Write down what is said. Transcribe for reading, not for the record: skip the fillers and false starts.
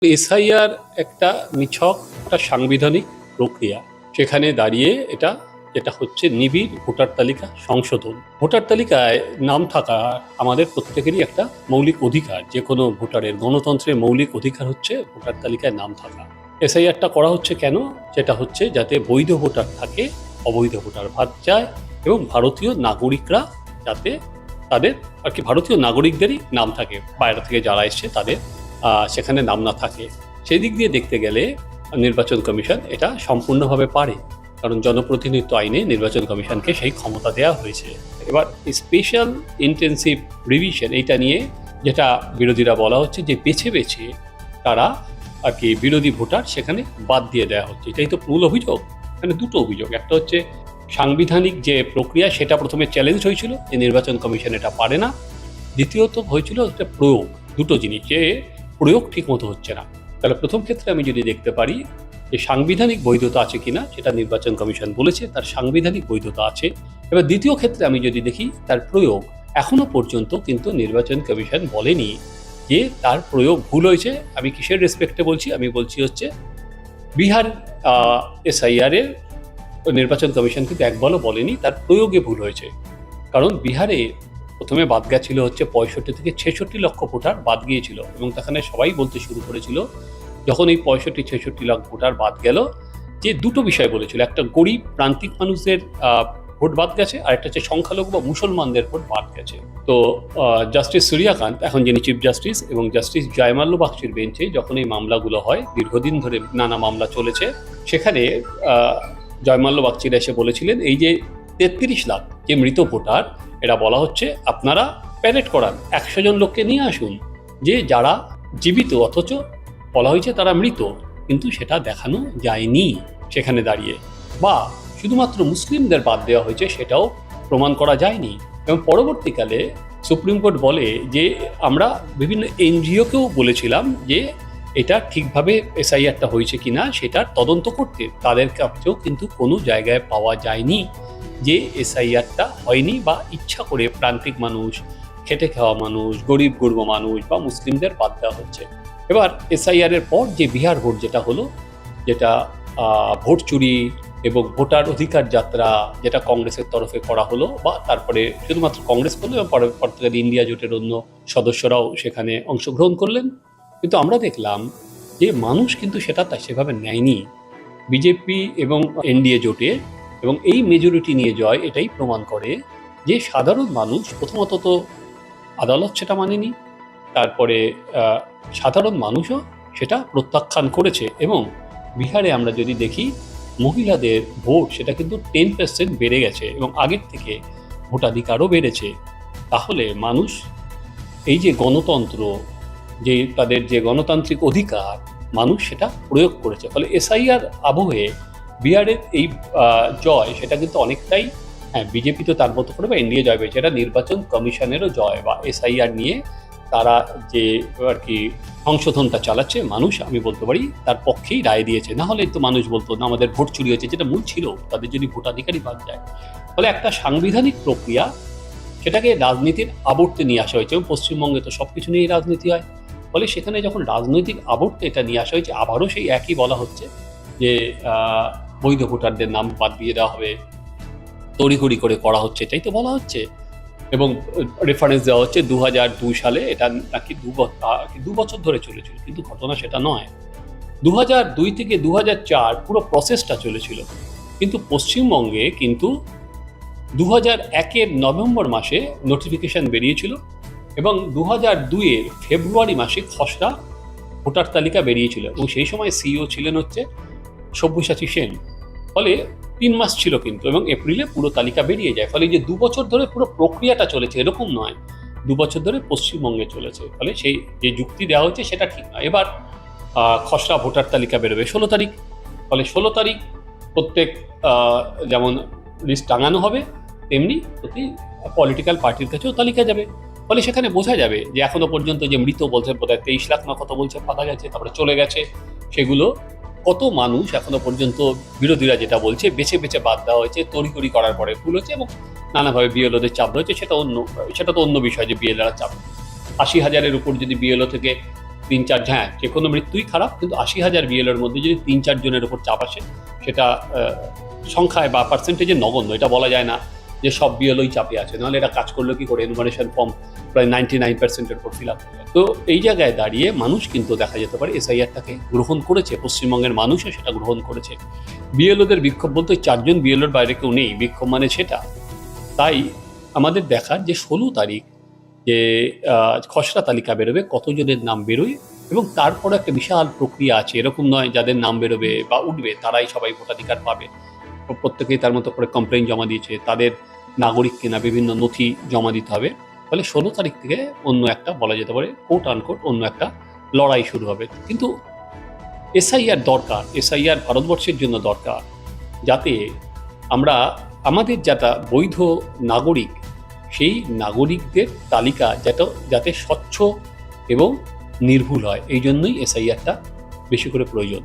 SIR একটা নিছক একটা সাংবিধানিক প্রক্রিয়া। সেখানে দাঁড়িয়ে যেটা হচ্ছে নিবিড় ভোটার তালিকা সংশোধন। ভোটার তালিকায় নাম থাকা আমাদের প্রত্যেকেরই একটা মৌলিক অধিকার। যে কোনো ভোটারের গণতন্ত্রের মৌলিক অধিকার হচ্ছে ভোটার তালিকায় নাম থাকা। এসআইআরটা করা হচ্ছে কেন? সেটা হচ্ছে যাতে বৈধ ভোটার থাকে, অবৈধ ভোটার বাদ যায় এবং ভারতীয় নাগরিকরা যাতে তাদের ভারতীয় নাগরিকদেরই নাম থাকে, বাইরে থেকে যারা এসছে তাদের সেখানে নাম না থাকে। সেই দিক দিয়ে দেখতে গেলে নির্বাচন কমিশন এটা সম্পূর্ণভাবে পারে, কারণ জনপ্রতিনিধিত্ব আইনে নির্বাচন কমিশনকে সেই ক্ষমতা দেওয়া হয়েছে। এবার স্পেশাল ইন্টেন্সিভ রিভিশন এইটা নিয়ে যেটা বিরোধীরা বলা হচ্ছে যে বেছে বেছে তারা বিরোধী ভোটার সেখানে বাদ দিয়ে দেওয়া হচ্ছে। এটাই তো মূল অভিযোগ। এখানে দুটো অভিযোগ, একটা হচ্ছে সাংবিধানিক যে প্রক্রিয়া সেটা প্রথমে চ্যালেঞ্জ হয়েছিল যে নির্বাচন কমিশন এটা পারে না, দ্বিতীয়ত হয়েছিল একটা প্রয়োগ, দুটো জিনিস, যে প্রয়োগ ঠিক মতো হচ্ছে না। তাহলে প্রথম ক্ষেত্রে আমি যদি দেখতে পারি যে সাংবিধানিক বৈধতা আছে কিনা, সেটা নির্বাচন কমিশন বলেছে তার সাংবিধানিক বৈধতা আছে। এবার দ্বিতীয় ক্ষেত্রে আমি যদি দেখি তার প্রয়োগ, এখনো পর্যন্ত কিন্তু নির্বাচন কমিশন বলেনি যে তার প্রয়োগ ভুল হয়েছে। আমি কিসের রেসপেক্টে বলছি? আমি বলছি হচ্ছে বিহার এসআইআর এর নির্বাচন কমিশন কিন্তু একবারও বলেনি তার প্রয়োগে ভুল হয়েছে। কারণ বিহারে প্রথমে বাদ গেছিল হচ্ছে 65 থেকে 66 লক্ষ ভোটার বাদ গিয়েছিল, এবং সেখানে সবাই বলতে শুরু করেছিল যখন এই 65-66 লাখ ভোটার বাদ গেল, যে দুটো বিষয় বলেছিল, একটা গরিব প্রান্তিক মানুষদের ভোট বাদ গেছে, আর একটা হচ্ছে সংখ্যালঘু বা মুসলমানদের ভোট বাদ গেছে। তো জাস্টিস সূর্যকান্ত, এখন যিনি চিফ জাস্টিস, এবং জাস্টিস জয়মাল্য বাগচির বেঞ্চে যখন এই মামলাগুলো হয়, দীর্ঘদিন ধরে নানা মামলা চলেছে, সেখানে জয়মাল্য বাগচিরা এসে বলেছিলেন এই যে 33 লাখ যে মৃত ভোটার, এটা বলা হচ্ছে আপনারা প্যারেড করান, 100 জন লোককে নিয়ে আসুন যে যারা জীবিত অথচ বলা হয়েছে তারা মৃত, কিন্তু সেটা দেখানো যায়নি সেখানে দাঁড়িয়ে, বা শুধুমাত্র মুসলিমদের বাদ দেওয়া হয়েছে সেটাও প্রমাণ করা যায়নি। এবং পরবর্তীকালে সুপ্রিম কোর্ট বলে যে আমরা বিভিন্ন এনজিওকেও বলেছিলাম যে এটা ঠিকভাবে এসআইআরটা হয়েছে কিনা সেটার তদন্ত করতে, তাদের কাছেও কিন্তু কোনো জায়গায় পাওয়া যায়নি যে এসআইআরটা হয়নি, বা ইচ্ছা করে প্রান্তিক মানুষ, খেটে খাওয়া মানুষ, গরিব গুরব মানুষ বা মুসলিমদের বাদ দেওয়া হচ্ছে। এবার এসআইআর এর পর যে বিহার ভোট যেটা হলো, যেটা ভোট চুরি এবং ভোটার অধিকার যাত্রা যেটা কংগ্রেসের তরফে করা হলো, বা তারপরে শুধুমাত্র কংগ্রেস করলো এবং পরবর্তীকালে ইন্ডিয়া জোটের অন্য সদস্যরাও সেখানে অংশগ্রহণ করলেন, কিন্তু আমরা দেখলাম যে মানুষ কিন্তু সেটা সেভাবে নেয়নি। বিজেপি এবং এনডিএ জোটে এবং এই মেজরিটি নিয়ে জয় এটাই প্রমাণ করে যে সাধারণ মানুষ প্রথমত তো আদালত সেটা মানেনি, তারপরে সাধারণ মানুষও সেটা প্রত্যাখ্যান করেছে। এবং বিহারে আমরা যদি দেখি মহিলাদের ভোট সেটা কিন্তু 10% বেড়ে গেছে এবং আগের থেকে ভোটাধিকারও বেড়েছে। তাহলে মানুষ এই যে গণতন্ত্র, যে তাদের যে গণতান্ত্রিক অধিকার, মানুষ সেটা প্রয়োগ করেছে। ফলে এসআইআর আবহে বিহারের এই জয় সেটা কিন্তু অনেকটাই, হ্যাঁ বিজেপি তো তার মতো করে বা এনডিএ জয় পেয়েছে, এটা নির্বাচন কমিশনেরও জয়, বা এসআইআর নিয়ে তারা যে সংশোধনটা চালাচ্ছে মানুষ, আমি বলতে পারি তার পক্ষেই রায় দিয়েছে। না হলে তো মানুষ বলতো না আমাদের ভোট চুরি হয়েছে, যেটা মূল ছিল, তাদের যদি ভোটাধিকারই বাদ যায়। ফলে একটা সাংবিধানিক প্রক্রিয়া সেটাকে রাজনীতির আবর্তে নিয়ে আসা হয়েছে, এবং পশ্চিমবঙ্গে তো সবকিছু নিয়েই রাজনীতি হয়। ফলে সেখানে যখন রাজনৈতিক আবর্তে এটা নিয়ে আসা হয়েছে, আবারও সেই একই বলা হচ্ছে যে বৈধ ভোটারদের নাম বাদ দিয়ে দেওয়া হবে, তড়িঘড়ি করে করা হচ্ছে, এটাই তো বলা হচ্ছে। এবং রেফারেন্স দেওয়া হচ্ছে 2002 সালে, এটা নাকি 2 বছর ধরে চলেছিল, কিন্তু ঘটনা সেটা নয়। 2002 থেকে 2004 পুরো প্রসেসটা চলেছিল, কিন্তু পশ্চিমবঙ্গে কিন্তু 2001-এর নভেম্বর মাসে নোটিফিকেশন বেরিয়েছিল, এবং 2002-এর ফেব্রুয়ারি মাসে খসড়া ভোটার তালিকা বেরিয়েছিল, এবং সেই সময় সিইও ছিলেন হচ্ছে সব্যসাচী সেন। ফলে 3 মাস ছিল কিন্তু, এবং এপ্রিলে পুরো তালিকা বেরিয়ে যায়। ফলে যে 2 বছর ধরে পুরো প্রক্রিয়াটা চলেছে এরকম নয়, 2 বছর ধরে পশ্চিমবঙ্গে চলেছে। ফলে সেই যে যুক্তি দেওয়া হচ্ছে সেটা ঠিক নয়। এবার খসড়া ভোটার তালিকা বেরোবে 16 তারিখ। ফলে 16 তারিখ প্রত্যেক যেমন লিস্ট টাঙানো হবে, তেমনি প্রতি পলিটিক্যাল পার্টির কাছেও তালিকা যাবে। ফলে সেখানে বোঝা যাবে যে এখনো পর্যন্ত যে মৃত বলছে বোধহয় 23 লাখ না কত বলছে পাতা গেছে, তারপরে চলে গেছে, সেগুলো কত মানুষ এখনো পর্যন্ত বিরোধীরা যেটা বলছে বেছে বেছে বাদ দেওয়া হয়েছে, তড়িঘড়ি করার পরে ভুল হচ্ছে, এবং নানাভাবে বিএলওদের চাপ রয়েছে, সেটা তো অন্য বিষয় যে বিএলওরা চাপ। 80,000-এর উপর যদি বিএলও থেকে 3-4, হ্যাঁ যে কোনো মৃত্যুই খারাপ, কিন্তু 80,000 বিএলওর মধ্যে যদি 3-4 জনের উপর চাপ আসে, সেটা সংখ্যায় বা পার্সেন্টেজে নগণ্য। এটা বলা যায় না যে সব বিএলওই চাপে আছে, নাহলে এটা কাজ করলো কি করে? এনুমারেশন ফর্ম প্রায় 99%-এর উপর ফিল আপ হয়ে যায়। তো এই জায়গায় দাঁড়িয়ে মানুষ কিন্তু দেখা যেতে পারে এসআইআরটাকে গ্রহণ করেছে, পশ্চিমবঙ্গের মানুষও সেটা গ্রহণ করেছে। বিএলওদের বিক্ষোভ বলতে 4 জন বিএলওর বাইরে কেউ নেই, বিক্ষোভ মানে সেটা। তাই আমাদের দেখার যে 16 তারিখ যে খসড়া তালিকা বেরোবে, কতজনের নাম বেরোয়, এবং তারপরে একটা বিশাল প্রক্রিয়া আছে। এরকম নয় যাদের নাম বেরোবে বা উঠবে তারাই সবাই ভোটাধিকার পাবে। প্রত্যেকেই তার মতো করে কমপ্লেন জমা দিয়েছে, তাদের নাগরিক কিনা বিভিন্ন নথি জমা দিতে হবে। ফলে 16 তারিখ থেকে অন্য একটা, বলা যেতে পারে কোট আনকোট, অন্য একটা লড়াই শুরু হবে। কিন্তু এসআইআর দরকার, এসআইআর ভারতবর্ষের জন্য দরকার, যাতে আমরা আমাদের যারা বৈধ নাগরিক, সেই নাগরিকদের তালিকা যাতে স্বচ্ছ এবং নির্ভুল হয়। এই জন্যই এসআইআরটা বেশি করে প্রয়োজন।